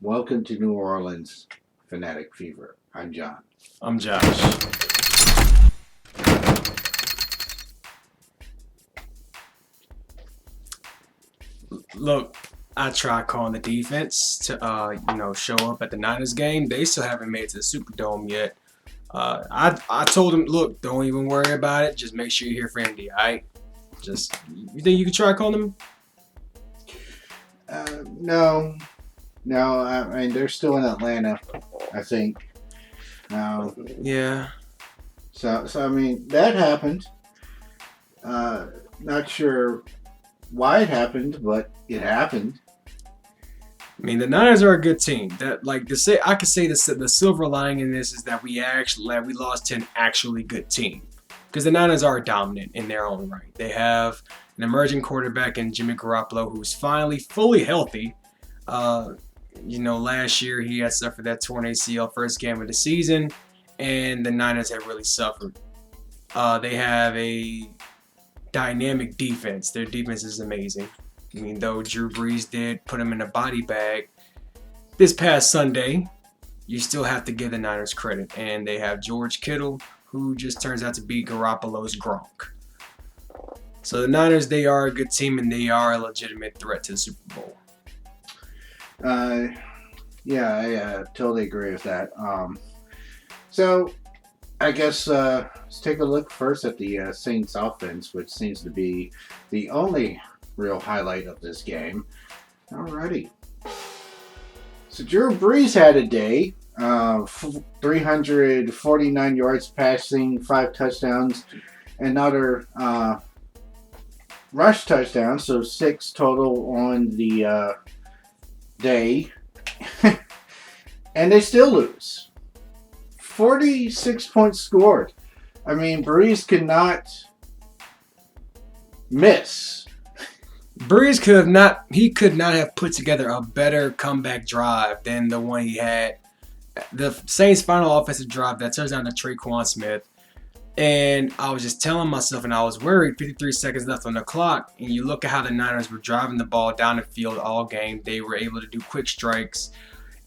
Welcome to New Orleans Fanatic Fever. I'm John. I'm Josh. Look, I tried calling the defense to show up at the Niners game. They still haven't made it to the Superdome yet. I told them, look, don't even worry about it. Just make sure you're here for Indy, all right? Just you think you could try calling them? No. I mean, they're still in Atlanta, I think. Uh, Yeah. so I mean, that happened. Not sure why it happened, but it happened. I mean, the Niners are a good team. That I could say the silver lining in this is that we lost to an actually good team because the Niners are dominant in their own right. They have an emerging quarterback in Jimmy Garoppolo who's finally fully healthy. Last year he had suffered that torn ACL first game of the season, and the Niners have really suffered. They have a dynamic defense. Their defense is amazing. I mean, though Drew Brees did put him in a body bag this past Sunday, you still have to give the Niners credit. And they have George Kittle, who just turns out to be Garoppolo's Gronk. So the Niners, they are a good team, and they are a legitimate threat to the Super Bowl. Yeah, I totally agree with that. So I guess let's take a look first at the Saints offense, which seems to be the only real highlight of this game. Alrighty. So Drew Brees had a day. 349 yards passing, 5 touchdowns, another rush touchdown, so 6 total on the day. And they still lose. 46 points scored. I mean, Brees could not miss. Brees could not have put together a better comeback drive than the one he had. The Saints' final offensive drive that turns down to Traquan Smith. And I was just telling myself, and I was worried, 53 seconds left on the clock, and you look at how the Niners were driving the ball down the field all game. They were able to do quick strikes,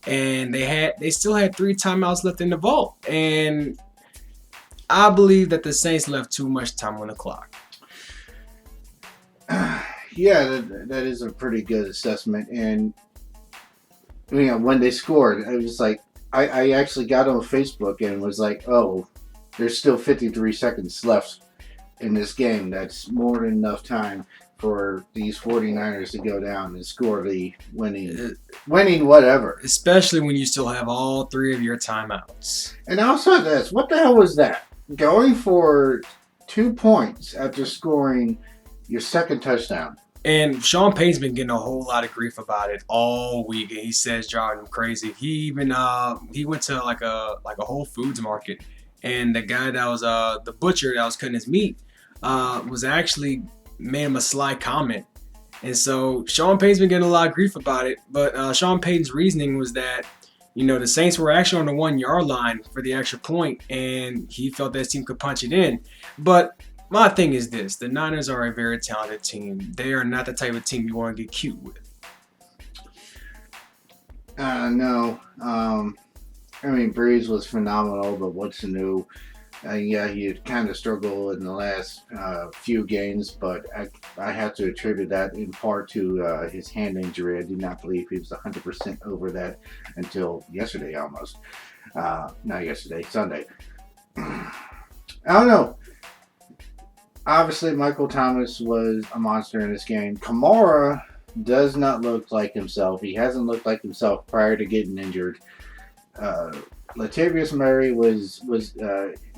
and they still had 3 timeouts left in the vault. And I believe that the Saints left too much time on the clock. Yeah, that is a pretty good assessment. And when they scored, I was like, I actually got on Facebook and was like, oh, there's still 53 seconds left in this game. That's more than enough time for these 49ers to go down and score the winning whatever. Especially when you still have all 3 of your timeouts. And also this, what the hell was that? Going for 2 points after scoring your second touchdown. And Sean Payton's been getting a whole lot of grief about it all week, and he says driving him crazy. He even he went to like a Whole Foods market, and the guy that was the butcher that was cutting his meat was actually made him a sly comment. And so Sean Payton's been getting a lot of grief about it, but Sean Payton's reasoning was that the Saints were actually on the 1-yard line for the extra point, and he felt that his team could punch it in. But my thing is this: the Niners are a very talented team. They are not the type of team you want to get cute with. No. I mean, Breeze was phenomenal, but what's new? Yeah, he had kind of struggled in the last few games, but I have to attribute that in part to his hand injury. I did not believe he was 100% over that until yesterday almost. Not yesterday, Sunday. I don't know. Obviously, Michael Thomas was a monster in this game. Kamara does not look like himself. He hasn't looked like himself prior to getting injured. Latavius Murray was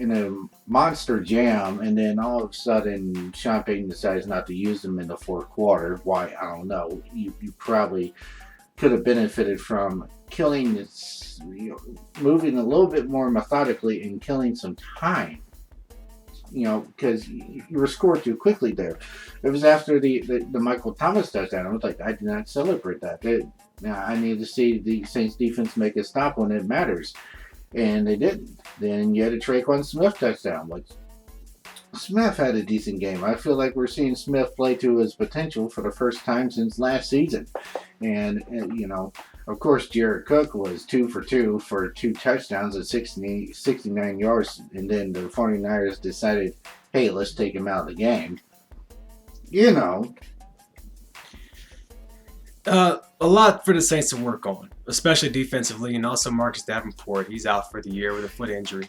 in a monster jam, and then all of a sudden, Sean Payton decides not to use him in the fourth quarter. Why? I don't know. You probably could have benefited from killing this, moving a little bit more methodically and killing some time. Because you were scored too quickly there. It was after the Michael Thomas touchdown. I was like, I did not celebrate that. I need to see the Saints defense make a stop when it matters. And they didn't. Then you had a Traquan Smith touchdown. Like, Smith had a decent game. I feel like we're seeing Smith play to his potential for the first time since last season. And Of course, Jared Cook was 2 for 2 for 2 touchdowns at 69 yards, and then the 49ers decided, hey, let's take him out of the game. You know, A lot for the Saints to work on, especially defensively, and also Marcus Davenport. He's out for the year with a foot injury.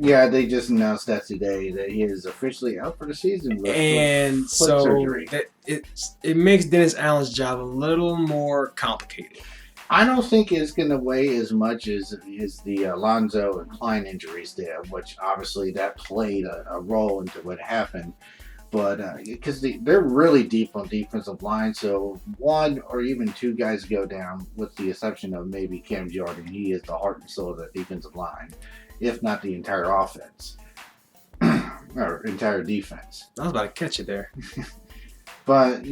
yeah, they just announced that today that he is officially out for the season with And foot so surgery. it makes Dennis Allen's job a little more complicated. I don't think it's going to weigh as much as the Alonzo and Klein injuries did, which obviously that played a role into what happened. But because they're really deep on defensive line, so one or even two guys go down, with the exception of maybe Cam Jordan. He is the heart and soul of the defensive line, if not the entire offense or entire defense. I was about to catch it there. But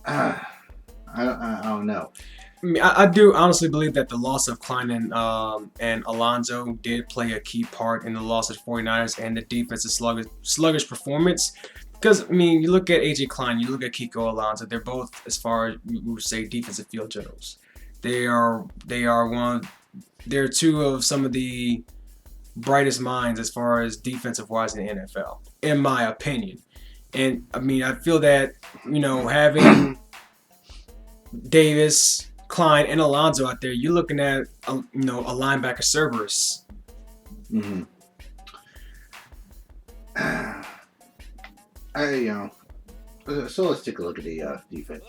I don't know. I mean, I do honestly believe that the loss of Klein and Alonzo did play a key part in the loss of the 49ers and the defense's sluggish performance. Because, I mean, you look at A.J. Klein, you look at Kiko Alonso, they're both, as far as we would say, defensive field generals. They're two of some of the brightest minds as far as defensive-wise in the NFL, in my opinion. And, I mean, I feel that, having Davis, Klein, and Alonzo out there, you're looking at, a linebacker Cerberus. Mm-hmm. So let's take a look at the defense.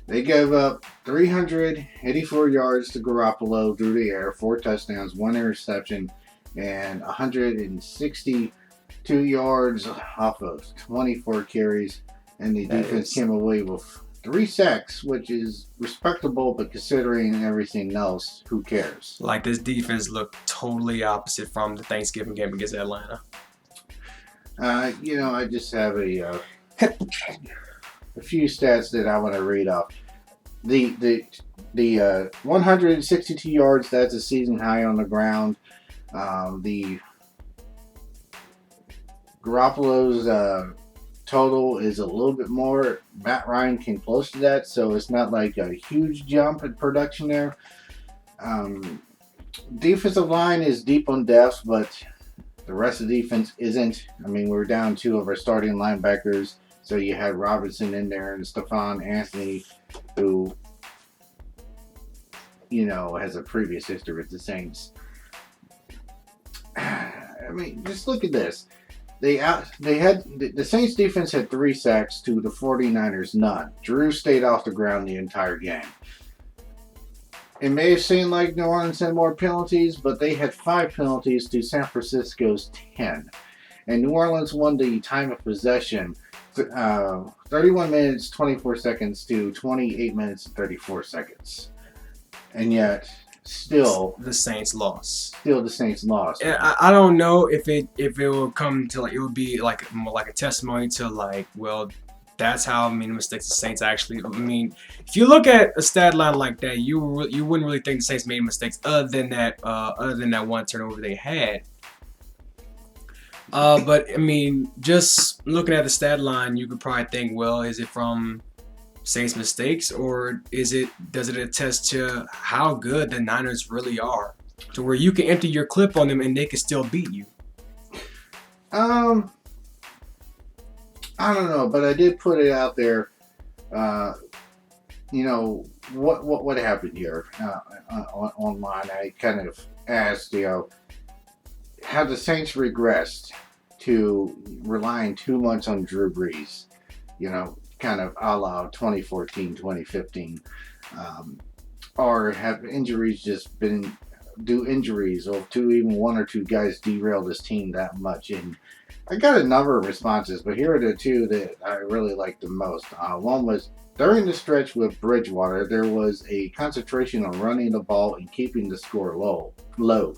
They gave up 384 yards to Garoppolo through the air, 4 touchdowns, 1 interception, and 162 yards off of 24 carries. And the defense came away with 3 sacks, which is respectable, but considering everything else, who cares? Like, this defense looked totally opposite from the Thanksgiving game against Atlanta. I just have a few stats that I want to read off. The 162 yards, that's a season high on the ground. The Garoppolo's total is a little bit more. Matt Ryan came close to that, so it's not like a huge jump in production there. Defensive line is deep on depth, but the rest of the defense isn't. I mean, we're down 2 of our starting linebackers. So you had Robinson in there and Stephon Anthony, who, has a previous history with the Saints. I mean, just look at this. The Saints defense had 3 sacks to the 49ers none. Drew stayed off the ground the entire game. It may have seemed like New Orleans had more penalties, but they had 5 penalties to San Francisco's 10. And New Orleans won the time of possession 31 minutes, 24 seconds to 28 minutes and 34 seconds. And yet, still the Saints lost. And I don't know if it will come to, like, it would be like more like a testimony to, like, well, that's how many mistakes the Saints actually. I mean, if you look at a stat line like that, you wouldn't really think the Saints made mistakes other than that one turnover they had. But I mean, just looking at the stat line, you could probably think, well, is it from Saints mistakes, or does it attest to how good the Niners really are, to where you can empty your clip on them and they can still beat you? I don't know, but I did put it out there. What happened here online? I kind of asked, have the Saints regressed to relying too much on Drew Brees? Kind of a la 2014, 2015, or have injuries just been injuries, or even 1 or 2 guys derail this team that much? And I got a number of responses, but here are the 2 that I really liked the most. One was, during the stretch with Bridgewater, there was a concentration on running the ball and keeping the score low.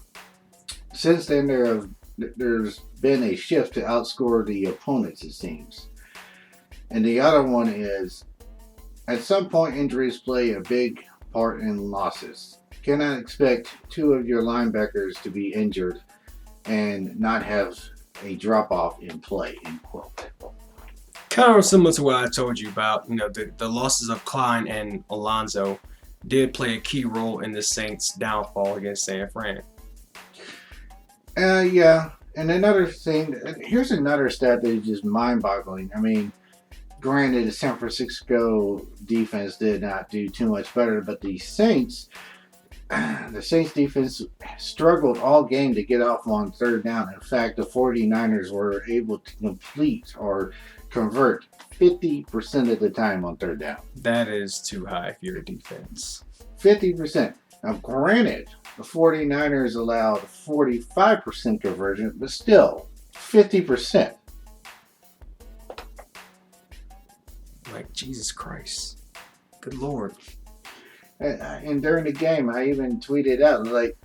Since then, there's been a shift to outscore the opponents, it seems. And the other one is, at some point, injuries play a big part in losses. Cannot expect 2 of your linebackers to be injured and not have a drop-off in play, end quote. Kind of similar to what I told you about, the losses of Klein and Alonzo. did play a key role in the Saints' downfall against San Fran. Yeah. And another thing, here's another stat that is just mind-boggling. I mean, granted, the San Francisco defense did not do too much better, but the Saints defense struggled all game to get off on third down. In fact, the 49ers were able to complete or convert 50% of the time on third down. That is too high for your defense. 50%. Now, granted, the 49ers allowed 45% conversion, but still 50%. Like, Jesus Christ. Good Lord. And during the game, I even tweeted out, like,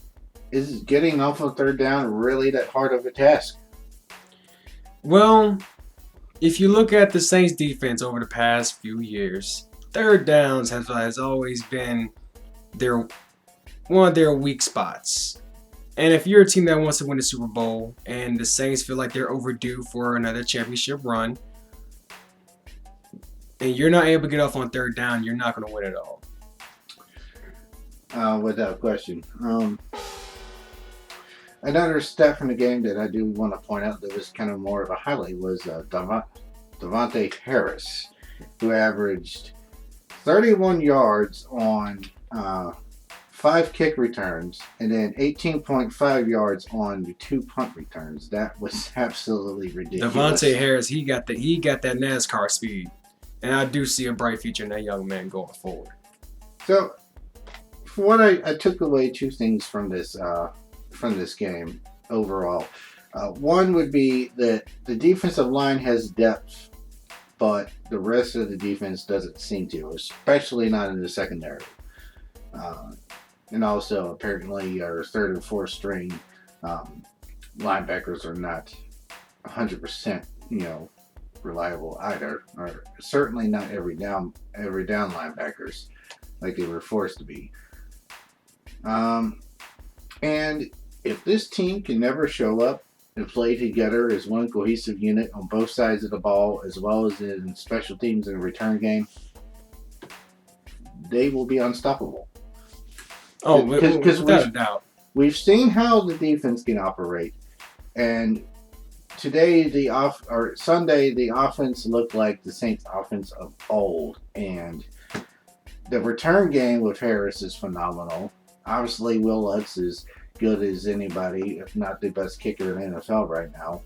is getting off of third down really that hard of a task? Well, if you look at the Saints defense over the past few years, third downs has always been one of their weak spots. And if you're a team that wants to win the Super Bowl and the Saints feel like they're overdue for another championship run, and you're not able to get off on third down, you're not going to win at all. Without question. Another stat from the game that I do want to point out that was kind of more of a highlight was Davante Harris, who averaged 31 yards on 5 kick returns and then 18.5 yards on 2 punt returns. That was absolutely ridiculous. Davante Harris, he got that NASCAR speed, and I do see a bright future in that young man going forward. So, for what I took away 2 things from this game overall. One would be that the defensive line has depth, but the rest of the defense doesn't seem to, especially not in the secondary. And also, apparently, our third and fourth string linebackers are not 100%, reliable either. Or certainly not every down linebackers like they were forced to be. And if this team can never show up and play together as one cohesive unit on both sides of the ball, as well as in special teams and return game, they will be unstoppable. Oh, because without a doubt. We've seen how the defense can operate, and today Sunday the offense looked like the Saints offense of old, and the return game with Harris is phenomenal. Obviously, Will Lutz is good as anybody, if not the best kicker in the NFL right now.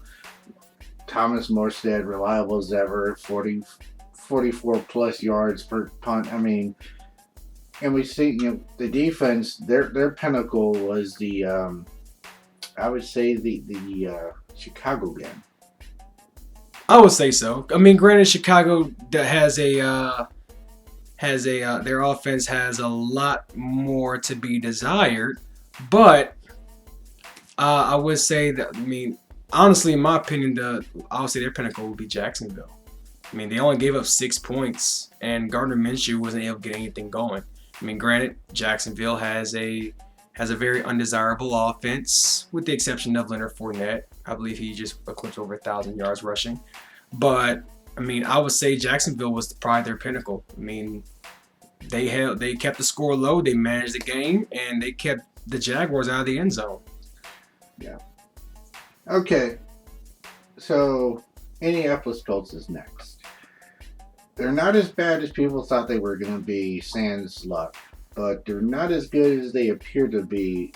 Thomas Morstead, reliable as ever, 44 plus yards per punt. I mean, and we see, the defense, their pinnacle was I would say the Chicago game. I would say so. I mean, granted, Chicago has their offense has a lot more to be desired, but I would say that, I mean, honestly, in my opinion, obviously their pinnacle would be Jacksonville. I mean, they only gave up 6 points, and Gardner Minshew wasn't able to get anything going. I mean, granted, Jacksonville has a very undesirable offense, with the exception of Leonard Fournette. I believe he just eclipsed over 1,000 yards rushing. But I mean, I would say Jacksonville was probably their pinnacle. I mean, they kept the score low, they managed the game, and they kept the Jaguars out of the end zone. Yeah. Okay. So, Indianapolis Colts is next. They're not as bad as people thought they were going to be, sans luck, but they're not as good as they appear to be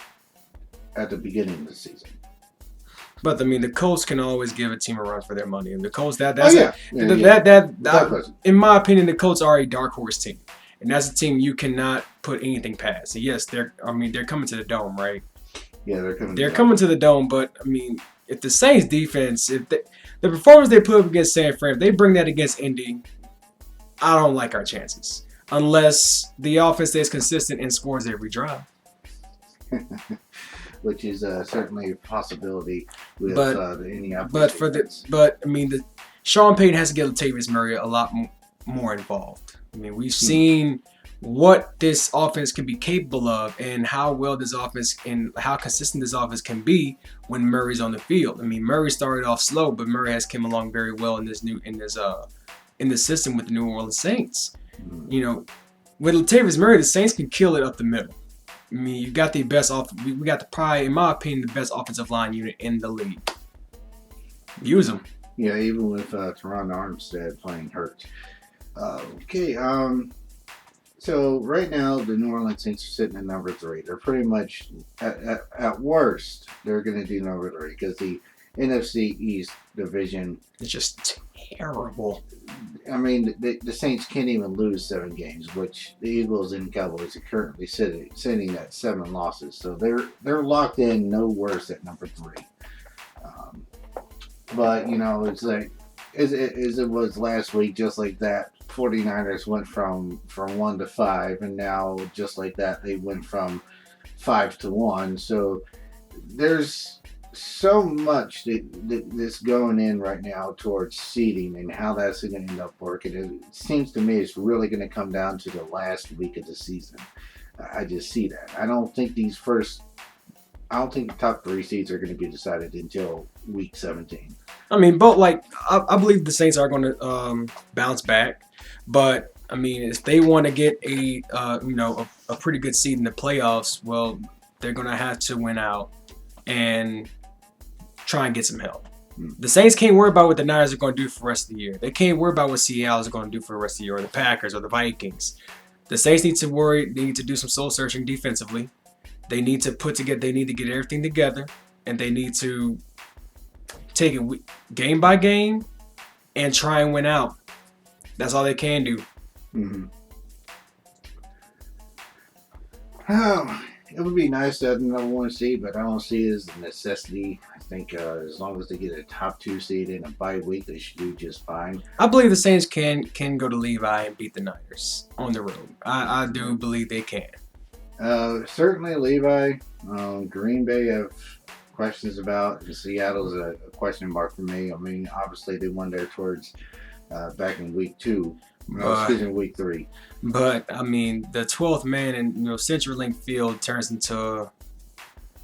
at the beginning of the season. But I mean, the Colts can always give a team a run for their money, and the Colts in my opinion, the Colts are a dark horse team, and that's a team you cannot put anything past. And yes, they're coming to the Dome, right? Yeah, they're coming to the Dome, but I mean, if the Saints defense, the performance they put up against San Fran, if they bring that against Indy, I don't like our chances unless the offense stays consistent and scores every drive. Which is certainly a possibility with the Indianapolis. But I mean, Sean Payton has to get Latavius Murray a lot more involved. I mean, we've seen what this offense can be capable of, and how well this offense and how consistent this offense can be when Murray's on the field. I mean, Murray started off slow, but Murray has come along very well in this system with the New Orleans Saints. with Latavius Murray, the Saints can kill it up the middle. I mean, you got the best off. We got the probably, in my opinion, the best offensive line unit in the league. Use them. Yeah, even with Teron Armstead playing hurt. Okay. So right now, the New Orleans Saints are sitting at number 3. They're pretty much at worst they're going to do number 3 because the NFC East division. It's just terrible. I mean, the Saints can't even lose 7 games, which the Eagles and Cowboys are currently sitting at 7 losses. So they're locked in no worse at number 3. But it's like as it was last week, just like that. 49ers went from 1 to 5, and now just like that they went from 5 to 1. So there's so much that's going in right now towards seeding and how that's going to end up working. It seems to me it's really going to come down to the last week of the season. I just see that. I don't think the top 3 seeds are going to be decided until week 17. I mean, but I believe the Saints are going to bounce back. But I mean, if they want to get a pretty good seed in the playoffs, well, they're going to have to win out and try and get some help. The Saints can't worry about what the Niners are going to do for the rest of the year. They can't worry about what Seattle is going to do for the rest of the year, or the Packers, or the Vikings. The Saints need to worry. They need to do some soul searching defensively. They need to They need to get everything together, and they need to take it game by game and try and win out. That's all they can do. Mm-hmm. It would be nice to have the number 1 seed, but I don't see it as a necessity. I think as long as they get a top 2 seed in a bye week, they should do just fine. I believe the Saints can go to Levi and beat the Niners on the road. I do believe they can. Certainly Levi. Green Bay have questions about. Seattle's a question mark for me. I mean, obviously they won there towards back in week 2. Week 3. But I mean, the 12th man in CenturyLink Field turns into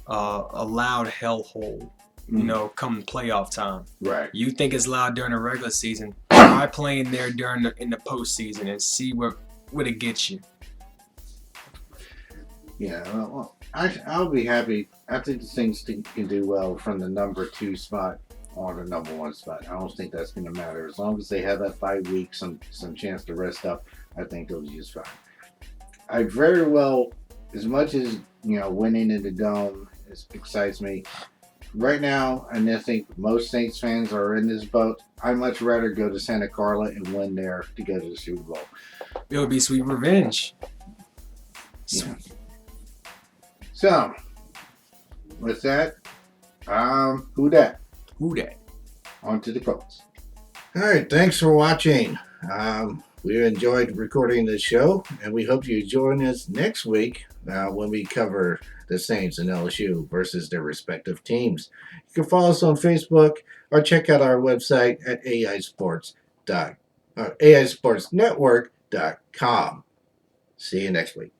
a loud hellhole. Come playoff time. Right. You think it's loud during the regular season? Try playing there in the postseason and see what it gets you. Yeah. Well, I'll be happy. I think the Saints can do well from the number 2 spot or the number 1 spot. I don't think that's going to matter. As long as they have that 5 weeks, some chance to rest up, I think they'll be just fine. I very well, as much as winning in the Dome excites me right now, and I think most Saints fans are in this boat. I'd much rather go to Santa Carla and win there to go to the Super Bowl. It would be sweet revenge. Yeah. So, with that, who dat? Who dat? On to the quotes. All right, thanks for watching. We enjoyed recording this show, and we hope you join us next week when we cover the Saints and LSU versus their respective teams. You can follow us on Facebook or check out our website at aisportsnetwork.com. See you next week.